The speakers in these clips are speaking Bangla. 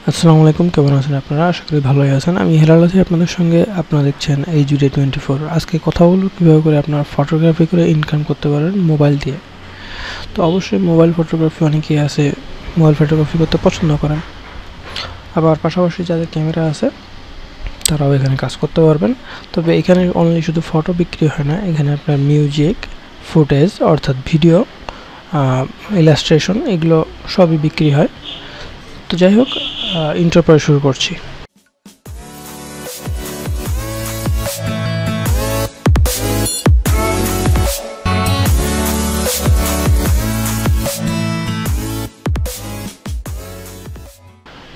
আসসালামু আলাইকুম, কেমন আছেন আপনারা? আশা করি ভালোই আছেন। আমি হেলাল আছি আপনাদের সঙ্গে। আপনারা দেখছেন HUD24। আজকে কথা বলবো কীভাবে করে আপনারা ফটোগ্রাফি করে ইনকাম করতে পারেন মোবাইল দিয়ে। তো অবশ্যই মোবাইল ফটোগ্রাফি অনেকেই আছে মোবাইল ফটোগ্রাফি করতে পছন্দ করেন, আবার পাশাপাশি যাদের ক্যামেরা আছে তারাও এখানে কাজ করতে পারবেন। তবে এখানে অনলি শুধু ফটো বিক্রি হয় না, এখানে আপনার মিউজিক, ফুটেজ অর্থাৎ ভিডিও, ইলাস্ট্রেশন এগুলো সবই বিক্রি হয়। তো যাই হোক, ইন্ট্রো পরে শুরু করছি।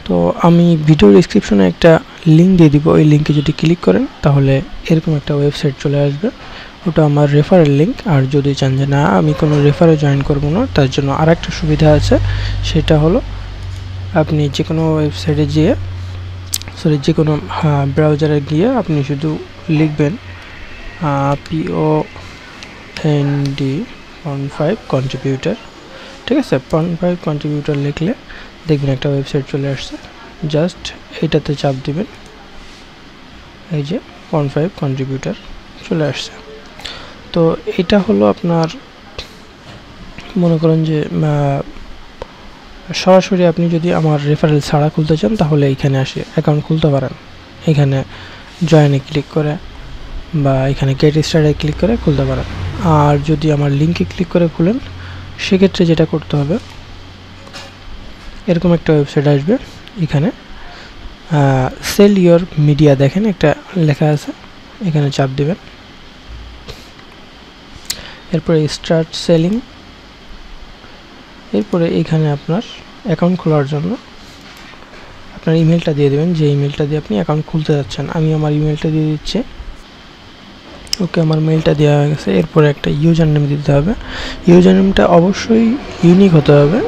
তো আমি ভিডিও ডেসক্রিপশনে একটা লিঙ্ক দিয়ে দিব, ওই লিঙ্কে যদি ক্লিক করেন তাহলে এরকম একটা ওয়েবসাইট চলে আসবে। ওটা আমার রেফারেল লিঙ্ক। আর যদি চান যে না আমি কোনো রেফারে জয়েন করব না, তার জন্য আর একটা সুবিধা আছে, সেটা হলো আপনি যে কোনো ওয়েবসাইটে গিয়ে যে কোনো ব্রাউজারে গিয়ে আপনি শুধু লিখবেন POND.5 কন্ট্রিবিউটার, ঠিক আছে? POND.5 কন্ট্রিবিউটার লিখলে দেখবেন একটা ওয়েবসাইট চলে আসছে। জাস্ট এটাতে চাপ দিবেন, এই যে POND.5 কন্ট্রিবিউটার চলে আসছে। তো এটা হলো আপনার, মনে করেন যে সরাসরি আপনি যদি আমার রেফারেল ছাড়া খুলতে চান তাহলে এখানে আসে অ্যাকাউন্ট খুলতে পারেন। এখানে জয়েনে ক্লিক করে বা এখানে গেট স্টার্টে ক্লিক করে খুলতে পারেন। আর যদি আমার লিঙ্কে ক্লিক করে খুলেন সেক্ষেত্রে যেটা করতে হবে, এরকম একটা ওয়েবসাইট আসবে। এখানে সেল ইয়োর মিডিয়া দেখেন একটা লেখা আছে, এখানে চাপ দেবেন। এরপরে স্টার্ট সেলিং। এরপরে এখানে আপনার অ্যাকাউন্ট খোলার জন্য আপনার ইমেলটা দিয়ে দেবেন, যে ইমেলটা দিয়ে আপনি অ্যাকাউন্ট খুলতে যাচ্ছেন। আমি আমার ইমেলটা দিয়ে দিচ্ছি। ওকে, আমার মেলটা দেওয়া হয়ে গেছে। এরপরে একটা ইউজার নেম দিতে হবে। ইউজার নেমটা অবশ্যই ইউনিক হতে হবে,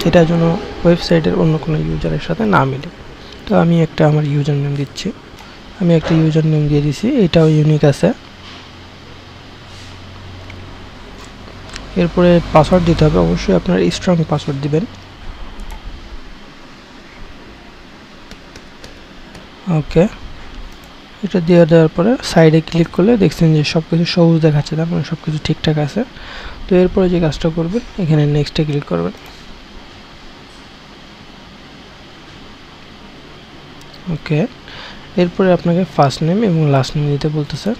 এটা যেন ওয়েবসাইটের অন্য কোনো ইউজারের সাথে না মিলে। তো আমি একটা আমার ইউজার নেম দিচ্ছি। আমি একটা ইউজার নেম দিয়ে দিছি, এটাও ইউনিক আছে। এরপরে পাসওয়ার্ড দিতে হবে, অবশ্যই আপনার স্ট্রং পাসওয়ার্ড দিবেন। ওকে, এটা দিয়ে দেওয়ার পরে সাইডে ক্লিক করলে দেখছেন যে সব কিছু সবুজ দেখাচ্ছে, তার মানে সব কিছু ঠিকঠাক আছে। তো এরপরে যে কাজটা করবেন, এখানে নেক্সটে ক্লিক করবেন। ওকে, এরপরে আপনাকে ফার্স্ট নেম এবং লাস্ট নেম দিতে বলতেছে।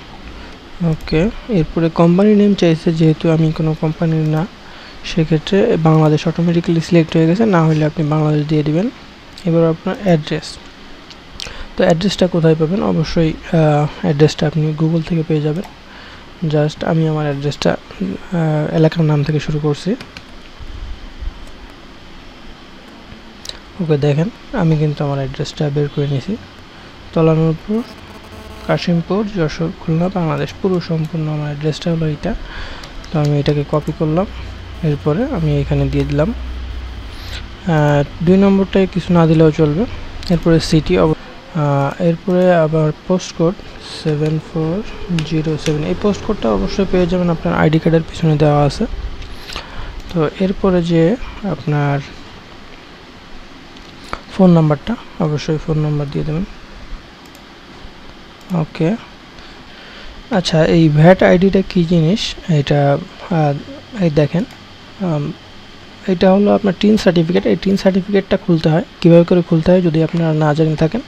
ওকে, এরপরে কোম্পানি নেম চাইছে, যেহেতু আমি কোনো কোম্পানির না সেক্ষেত্রে বাংলাদেশ অটোমেটিক্যালি সিলেক্ট হয়ে গেছে, না হলে আপনি বাংলাদেশ দিয়ে দিবেন। এবার আপনার অ্যাড্রেস, তো অ্যাড্রেসটা কোথায় পাবেন? অবশ্যই অ্যাড্রেসটা আপনি গুগল থেকে পেয়ে যাবেন। জাস্ট আমি আমার অ্যাড্রেসটা এলাকার নাম থেকে শুরু করছি। ওকে, দেখেন আমি কিন্তু আমার অ্যাড্রেসটা বের করে নিয়েছি। তলানুরপুর, কাশিমপুর, যশোর, খুলনা, বাংলাদেশ, পুরো সম্পূর্ণ আমার অ্যাড্রেসটা হলো এইটা। তো আমি এটাকে কপি করলাম, এরপরে আমি এখানে দিয়ে দিলাম। 2 নম্বরটায় কিছু না দিলেও চলবে। এরপরে সিটি, এরপরে আবার পোস্ট কোড 7407। এই পোস্ট কোডটা অবশ্যই পেয়ে যাবেন, আপনার আইডি কার্ডের পিছনে দেওয়া আছে। তো এরপরে যে আপনার ফোন নাম্বারটা, অবশ্যই ফোন নাম্বার দিয়ে দেবেন। ওকে, আচ্ছা এই ভ্যাট আইডিটা কী জিনিস এটা এই দেখেন, এটা হলো আপনার টিন সার্টিফিকেট। এই টিন সার্টিফিকেটটা খুলতে হয়, কীভাবে করে খুলতে হয় যদি আপনারা না জেনে থাকেন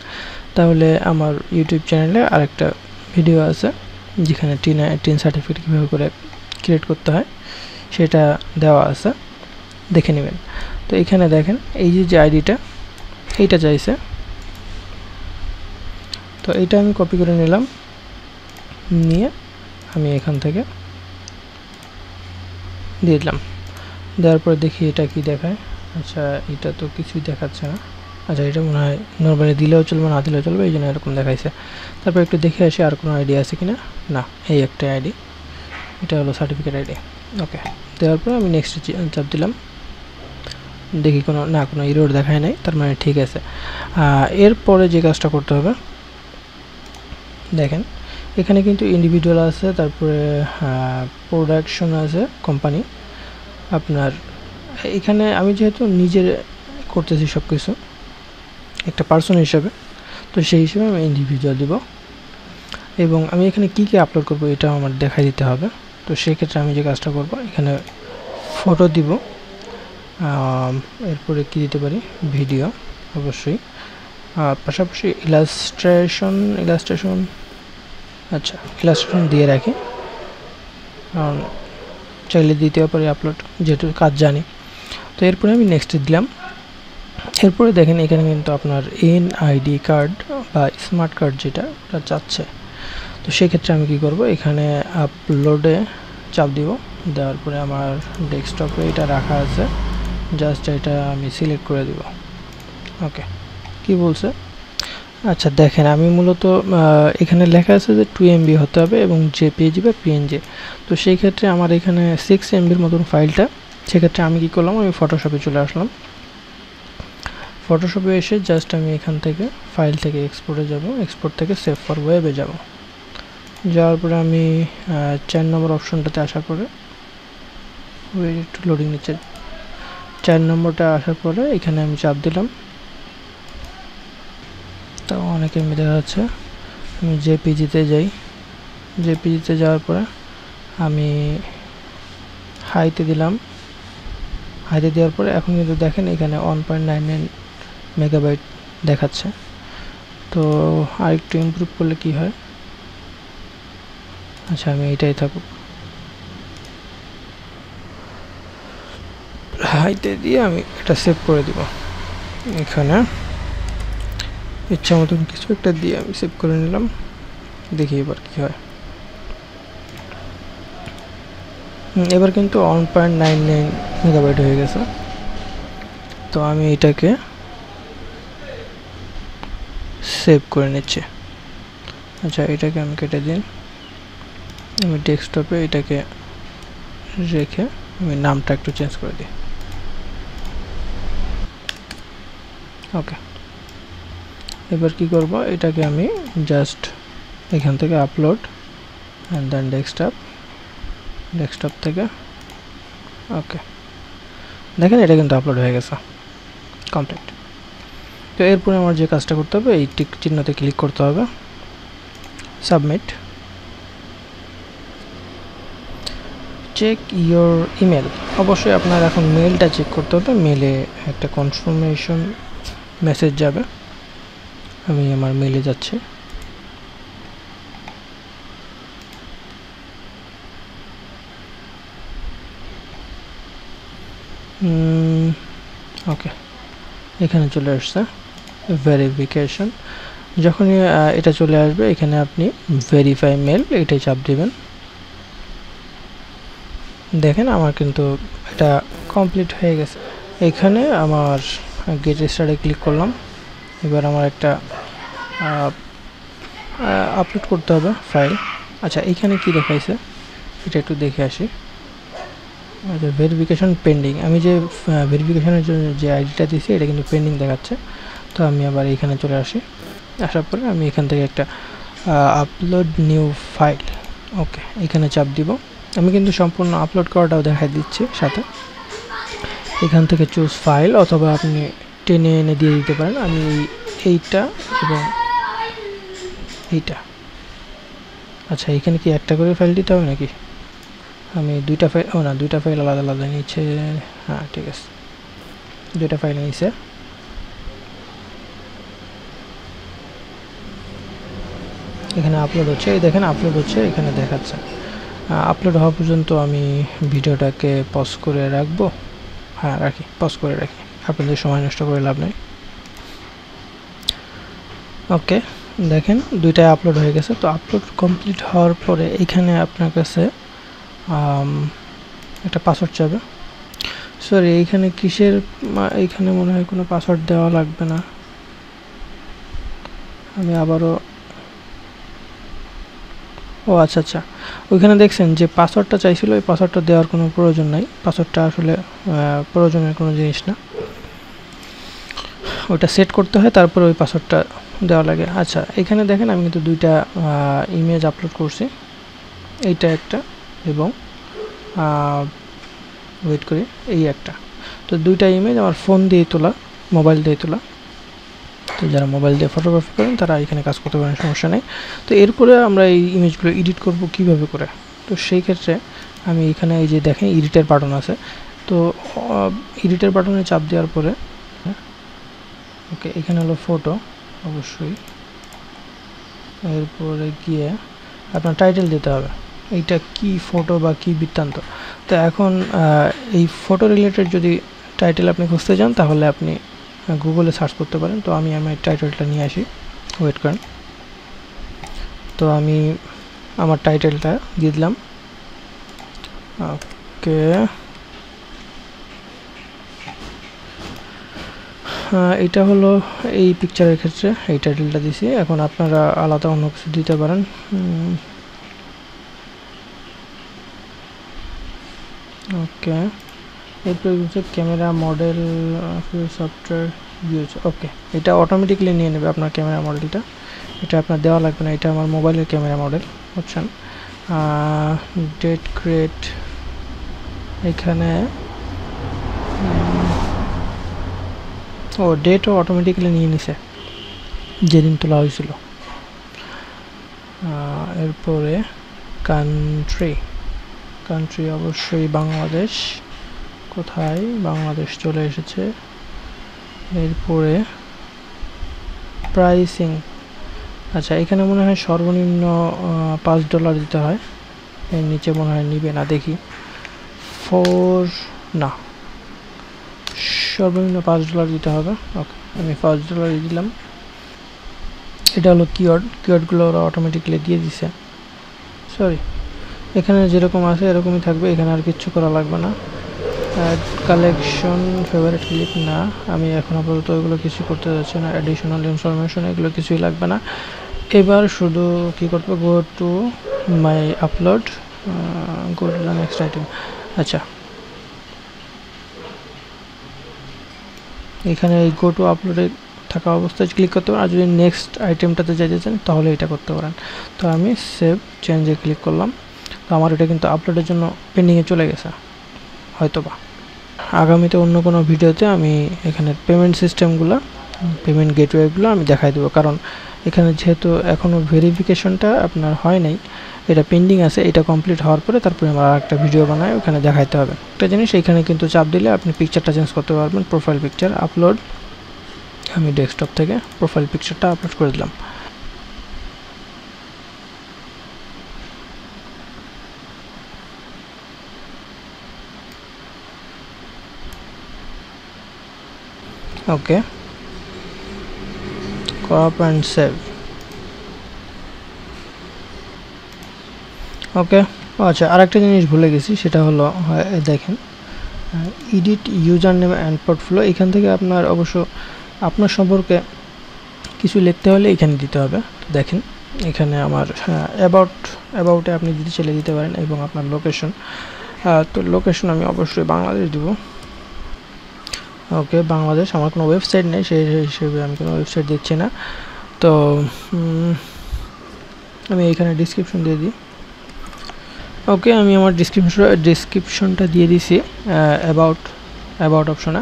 তাহলে আমার ইউটিউব চ্যানেলে আরেকটা ভিডিও আছে যেখানে টিন সার্টিফিকেট কীভাবে করে ক্রিয়েট করতে হয় সেটা দেওয়া আছে, দেখে নেবেন। তো এখানে দেখেন এই যে আইডিটা এইটা চাইছে, তো এইটা আমি কপি করে নিলাম, নিয়ে আমি এখান থেকে দিয়ে দিলাম। দেওয়ার পরে দেখি এটা কি দেখায়। আচ্ছা এটা তো কিছুই দেখাচ্ছে না। আচ্ছা এটা মনে হয় নর্মালি দিলেও চলবে না দিলেও চলবে, এই জন্য এরকম দেখাইছে। তারপর একটু দেখে আসি আর কোনো আইডি আছে কিনা। না, এই একটা আইডি, এটা হলো সার্টিফিকেট আইডি। ওকে, দেওয়ার পর আমি নেক্সট চাপ দিলাম। দেখি কোনো এরর দেখায় নাই, তার মানে ঠিক আছে। এরপরে যে কাজটা করতে হবে, দেখেন এখানে কিন্তু ইন্ডিভিজুয়াল আছে, তারপরে প্রোডাকশন আছে, কোম্পানি। আপনার এখানে আমি যেহেতু নিজে করতেছি সব কিছু, একটা পার্সন হিসেবে। তো সেই হিসেবে আমি ইন্ডিভিজুয়াল দিব এবং আমি এখানে কী কী আপলোড করব এটাও আমার দেখাই দিতে হবে। তো সেক্ষেত্রে আমি যে কাজটা করব, এখানে ফটো দিব, এরপরে কী দিতে পারি, ভিডিও অবশ্যই, পাশাপাশি ইলাস্ট্রেশন আচ্ছা ইলাস্ট্রেশন দিয়ে রাখি, কারণ চাইলে দিতেও পারি আপলোড, যেহেতু কাজ জানি। তো এরপরে আমি নেক্সটে দিলাম। এরপরে দেখেন এখানে কিন্তু আপনার এনআইডি কার্ড বা স্মার্ট কার্ড যেটা ওটা চাচ্ছে। তো সেক্ষেত্রে আমি কি করব, এখানে আপলোডে চাপ দিব, দেওয়ার পরে আমার ডেস্কটপে এটা রাখা আছে, জাস্ট এটা আমি সিলেক্ট করে দিব। ওকে, কি বলছে, আচ্ছা দেখেন আমি মূলত এখানে লেখা আছে যে 2 MB হতে হবে এবং জেপিজি বা পিএনজি। তো সেই ক্ষেত্রে আমার এখানে 6 MBর মতন ফাইলটা। সেক্ষেত্রে আমি কি করলাম, আমি ফটোশপে চলে আসলাম। ফটোশপে এসে জাস্ট আমি এখান থেকে ফাইল থেকে এক্সপোর্টে যাব, এক্সপোর্ট থেকে সেভ ফর ওয়েবে যাব। যাওয়ার পরে আমি 4 নম্বর অপশনটাতে আসার পরে একটু লোডিং নিচ্ছে, 4 নম্বরটা আসার পরে এখানে আমি চাপ দিলাম। তো অনেক এমবি দেখা যাচ্ছে, আমি জেপিজিতে যাই। জেপিজিতে যাওয়ার পরে আমি হাইতে দিলাম। হাইতে দেওয়ার পরে এখন কিন্তু দেখেন এখানে 1.99 মেগাবাইট দেখাচ্ছে। তো আরেকটু ইমপ্রুভ করলে কি হয়, আচ্ছা আমি এইটাই থাকুক, হাইতে দিয়ে আমি এটা সেভ করে দিব। এখানে ইচ্ছা মতন কিছু একটা দিয়ে আমি সেভ করে নিলাম, দেখি এবার কি হয়। এবার কিন্তু 1.99 মেগাবাইট হয়ে গেছে। তো আমি এটাকে সেভ করে নিচ্ছি। আচ্ছা এটাকে আমি কেটে দিন, আমি ডেস্কটপে এটাকে রেখে আমি নামটা একটু চেঞ্জ করে দিই। ওকে, এবার কি করব, এটাকে আমি জাস্ট এখান থেকে আপলোড অ্যান্ড দেন ডেস্কটপ থেকে। ওকে, দেখেন এটা কিন্তু আপলোড হয়ে গেছে, কমপ্লিট। তো এরপরে আমার যে কাজটা করতে হবে, এই টিক চিহ্নতে ক্লিক করতে হবে, সাবমিট। চেক ইয়োর ইমেল, অবশ্যই আপনার এখন মেলটা চেক করতে হবে, মেলে একটা কনফার্মেশন মেসেজ যাবে। আমি আমার মেলে যাচ্ছি। ওকে, এখানে চলে আসছে ভেরিফিকেশন। যখনই এটা চলে আসবে এখানে আপনি ভেরিফাই মেল এটাই চাপ দিবেন। দেখেন আমার কিন্তু এটা কমপ্লিট হয়ে গেছে। এখানে আমার গেট স্টার্টে ক্লিক করলাম। এবার আমার একটা আপলোড করতে হবে ফাইল। আচ্ছা এখানে কি দেখাইছে এটা একটু দেখে আসি। আচ্ছা ভেরিফিকেশন পেন্ডিং, আমি যে ভেরিফিকেশনের জন্য যে আইডিটা দিয়েছি এটা কিন্তু পেন্ডিং দেখাচ্ছে। তো আমি আবার এখানে চলে আসি, আসার পরে আমি এখান থেকে একটা আপলোড নিউ ফাইল, ওকে এখানে চাপ দিব। আমি কিন্তু সম্পূর্ণ আপলোড করাটাও দেখাই দিচ্ছি সাথে। এখান থেকে চুজ ফাইল, অথবা আপনি টেনে এনে দিয়ে দিতে পারেন। আমি এইটা এবং এইটা, আচ্ছা এখানে কি একটা করে ফাইল দিতে হবে নাকি, আমি দুইটা ফাইল, ও না দুইটা ফাইল আলাদা আলাদা নিচ্ছে, হ্যাঁ ঠিক আছে দুইটা ফাইল নিচ্ছে। এখানে আপলোড হচ্ছে, এই দেখেন আপলোড হচ্ছে, এখানে দেখাচ্ছে। আপলোড হওয়া পর্যন্ত আমি ভিডিওটাকে পজ করে রাখবো, হ্যাঁ রাখি, পজ করে রাখি, আপনাদের সময় নষ্ট করে লাভ নেই। ওকে দেখেন দুইটাই আপলোড হয়ে গেছে। তো আপলোড কমপ্লিট হওয়ার পরে এখানে আপনার কাছে একটা পাসওয়ার্ড চাবে। সরি এইখানে কিসের, এইখানে মনে হয় কোনো পাসওয়ার্ড দেওয়া লাগবে না। আমি আবারও, ও আচ্ছা আচ্ছা, ওইখানে দেখছেন যে পাসওয়ার্ডটা চাইছিল, ওই পাসওয়ার্ডটা দেওয়ার কোনো প্রয়োজন নাই। পাসওয়ার্ডটা আসলে প্রয়োজনের কোনো জিনিস না, ওটা সেট করতে হয় তারপরে ওই পাসওয়ার্ডটা দেওয়া লাগে। আচ্ছা এখানে দেখেন আমি কিন্তু দুইটা ইমেজ আপলোড করছি, এইটা একটা এবং ওয়েট করি এই একটা। তো দুইটা ইমেজ আমার ফোন দিয়ে তোলা, মোবাইল দিয়ে তোলা। তো যারা মোবাইল দিয়ে ফটোগ্রাফি করেন তারা এখানে কাজ করতে পারেন, সমস্যা নেই। তো এরপরে আমরা এই ইমেজগুলো এডিট করব কিভাবে করে। তো সেই ক্ষেত্রে আমি এখানে এই যে দেখেন এডিটের বাটন আছে, তো এডিটের বাটনে চাপ দেওয়ার পরে ওকে এখানে হলো ফটো অবশ্যই, এরপরে গিয়ে আপনার টাইটেল দিতে হবে এইটা কি ফটো বা কি বৃত্তান্ত। তো এখন এই ফটো রিলেটেড যদি টাইটেল আপনি খুঁজতে চান তাহলে আপনি গুগলে সার্চ করতে পারেন। তো আমি আমার টাইটেলটা নিয়ে আসি, ওয়েট করেন। তো আমি আমার টাইটেলটা দিয়ে দিলাম, ওকে। এটা হলো এই পিকচারের ক্ষেত্রে এই টাইটেলটা দিছি। এখন আপনারা আলাদা অন্য কিছু দিতে পারেন। ওকে, এরপর হচ্ছে ক্যামেরা মডেল সফটওয়্যার ইউজ। ওকে, এটা অটোমেটিকলি নিয়ে নেবে আপনার ক্যামেরা মডেলটা, এটা আপনার দেওয়া লাগবে না। এটা আমার মোবাইলের ক্যামেরা মডেল, বুঝছেন। ডেট ক্রিয়েট, এখানে ডেটও অটোমেটিক্যালি নিয়ে নিছে যেদিন তোলা হয়েছিল। এরপরে কান্ট্রি অবশ্যই বাংলাদেশ, কোথায় বাংলাদেশ চলে এসেছে। এরপরে প্রাইসিং, আচ্ছা এখানে মনে হয় সর্বনিম্ন $5 দিতে হয়, এর নিচে মনে হয় নিবে না, দেখি। না, সর্বনিম্ন $5 দিতে হবে। ওকে, আমি $5 দিলাম। এটা হলো কিওয়ার্ডগুলো ওরা অটোমেটিক্যালি দিয়ে দিছে, সরি এখানে যেরকম আছে এরকমই থাকবে, এখানে আর কিচ্ছু করা লাগবে না। কালেকশন ফেভারিট ক্লিক না, আমি এখন আপাতত এগুলো কিছু করতে যাচ্ছি না। অ্যাডিশনাল ইনফরমেশন এগুলো কিছুই লাগবে না। এবার শুধু কি করতে, go to my upload, go to the next item. আচ্ছা, এখানে এই গো টু আপলোডে থাকা অবস্থায় ক্লিক করতে পারেন, আর যদি নেক্সট আইটেমটাতে যেতে চান তাহলে এটা করতে পারেন। তো আমি সেভ চেঞ্জে ক্লিক করলাম। তো আমার এটা কিন্তু আপলোডের জন্য পেন্ডিংয়ে চলে গেছে হয়তোবা। আগামীতে অন্য কোনো ভিডিওতে আমি এখানে পেমেন্ট সিস্টেমগুলো, পেমেন্ট গেটওয়েগুলো আমি দেখাই দেবো, কারণ এখানে যেহেতু এখনও ভেরিফিকেশনটা আপনার হয় নাই, এটা পেন্ডিং আছে। এটা কমপ্লিট হওয়ার পরে তারপরে আমার একটা ভিডিও বানায় ওখানে দেখাইতে হবে। একটা জিনিস, এখানে কিন্তু চাপ দিলে আপনি পিকচারটা চেঞ্জ করতে পারবেন। প্রোফাইল পিকচার আপলোড, আমি ডেস্কটপ থেকে প্রোফাইল পিকচারটা আপলোড করে দিলাম। ওকে, crop and save। ওকে, আচ্ছা আরেকটা জিনিস ভুলে গেছি, সেটা হলো দেখেন edit user name and portfolio. এখান থেকে আপনার অবশ্য আপনার সম্পর্কে কিছু লিখতে হলে এখানে দিতে হবে। দেখেন এখানে আমার অ্যাবাউটে আপনি দিতে চলে দিতে পারেন, এবং আপনার লোকেশন। তো লোকেশন আমি অবশ্যই বাংলাদেশ দিব। ওকে, বাংলাদেশ। আমার কোনো ওয়েবসাইট নেই, সেই হিসেবে আমি কোনো ওয়েবসাইট দিচ্ছি না। তো আমি এখানে ডিসক্রিপশন দিয়ে দিই। ওকে, আমি আমার ডিসক্রিপশনটা দিয়ে দিছি অ্যাবাউট অপশনে।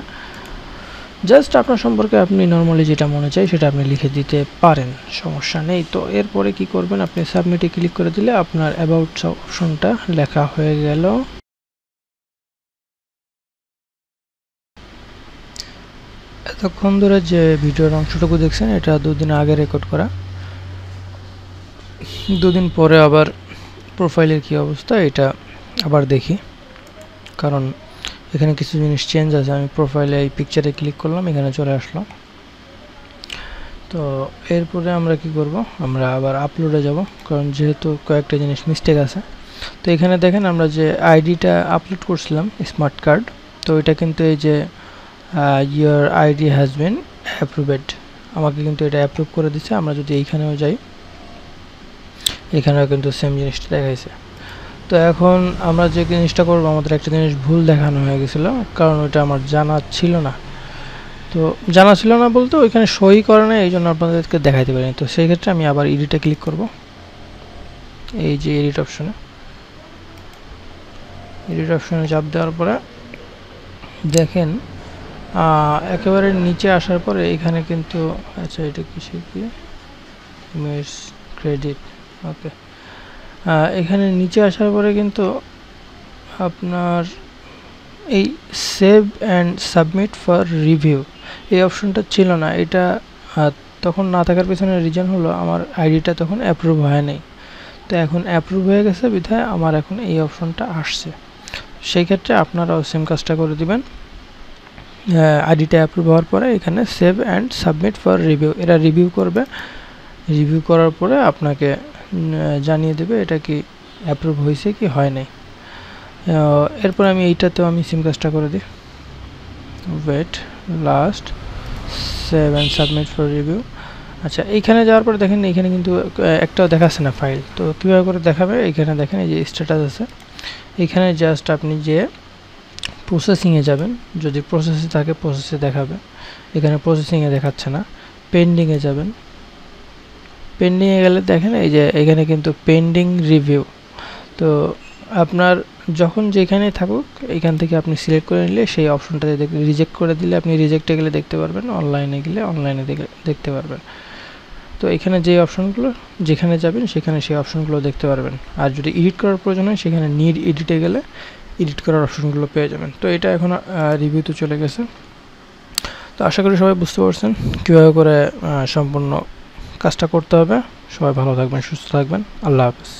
জাস্ট আপনার সম্পর্কে আপনি নর্মালি যেটা মনে চাই সেটা আপনি লিখে দিতে পারেন, সমস্যা নেই। তো এরপরে কি করবেন, আপনি সাবমিটে ক্লিক করে দিলে আপনার অ্যাবাউট অপশনটা লেখা হয়ে গেল। এতক্ষণ ধরে যে ভিডিওর অংশটুকু দেখছেন এটা 2 দিন আগে রেকর্ড করা। 2 দিন পরে আবার প্রোফাইলের কি অবস্থা এটা আবার দেখি, কারণ এখানে কিছু জিনিস চেঞ্জ আছে। আমি প্রোফাইলে এই পিকচারে ক্লিক করলাম, এখানে চলে আসলো। তো এরপরে আমরা কি করব, আমরা আবার আপলোডে যাব, কারণ যেহেতু কয়েকটা জিনিস মিস্টেক আছে। তো এখানে দেখেন আমরা যে আইডিটা আপলোড করছিলাম স্মার্ট কার্ড, তো এটা কিন্তু এই যে your ID has been approved, আমাকে কিন্তু এটা অ্যাপ্রুভ করে দিচ্ছে। আমরা যদি এইখানেও যাই, এখানেও কিন্তু সেম জিনিসটা দেখাইছে। তো এখন আমরা যে জিনিসটা করবো, আমাদের একটা জিনিস ভুল দেখানো হয়ে গেছিলো, কারণ ওইটা আমার জানা ছিল না। তো জানা ছিল না বলতে ওইখানে সই করে না, এই জন্য আপনাদেরকে দেখাইতে পারিনি। তো সেই ক্ষেত্রে আমি আবার এডিটে ক্লিক করব, এই যে এডিট অপশনে চাপ দেওয়ার পরে দেখেন একেবারে নিচে আসার পরে এখানে কিন্তু আচ্ছা এটা কিসে কি ইমেজ ক্রেডিট ওকে এখানে নিচে আসার পরে কিন্তু আপনার এই save and submit for review এই অপশনটা ছিল না। এটা তখন না থাকার পেছনে রিজন হলো আমার আইডিটা তখন অ্যাপ্রুভ হয় নাই। তো এখন অ্যাপ্রুভ হয়ে গেছে বিধায় আমার এখন এই অপশনটা আসছে। সেই ক্ষেত্রে আপনারাও সেম কাজটা করে দিবেন। আইডিটা অ্যাপ্রুভ হওয়ার পরে এখানে save and submit for review এরা রিভিউ করবে। রিভিউ করার পরে আপনাকে জানিয়ে দেবে এটা কি অ্যাপ্রুভ হয়েছে কি হয় নাই। এরপর আমি এইটাতেও আমি সেম কাজটা করে দিই। Wait last save and submit for review. আচ্ছা এইখানে যাওয়ার পরে দেখেন এইখানে কিন্তু একটাও দেখাচ্ছে না ফাইল। তো কীভাবে করে দেখাবে এইখানে দেখেন এই যে স্ট্যাটাস আছে এইখানে জাস্ট আপনি যে প্রসেসিংয়ে যাবেন, যদি প্রসেসে থাকে প্রসেসে দেখাবে, এখানে প্রসেসিংয়ে দেখাচ্ছে না। পেন্ডিংয়ে যাবেন, পেন্ডিংয়ে গেলে দেখেন এই যে এখানে কিন্তু পেন্ডিং রিভিউ। তো আপনার যখন যেখানে থাকুক এখান থেকে আপনি সিলেক্ট করে নিলে সেই অপশনটাতে রিজেক্ট করে দিলে আপনি রিজেক্টে গেলে দেখতে পারবেন, অনলাইনে গেলে অনলাইনে দেখতে পারবেন। তো এখানে যে অপশনগুলো যেখানে যাবেন সেখানে সেই অপশনগুলো দেখতে পারবেন। আর যদি এডিট করার প্রয়োজন হয় সেখানে নিড এডিটে গেলে এডিট করার অপশনগুলো পেয়ে যাবেন। তো এটা এখন রিভিউতে চলে গেছে। তো আশা করি সবাই বুঝতে পারছেন কীভাবে করে সম্পূর্ণ কাজটা করতে হবে। সবাই ভালো থাকবেন, সুস্থ থাকবেন। আল্লাহ হাফেজ।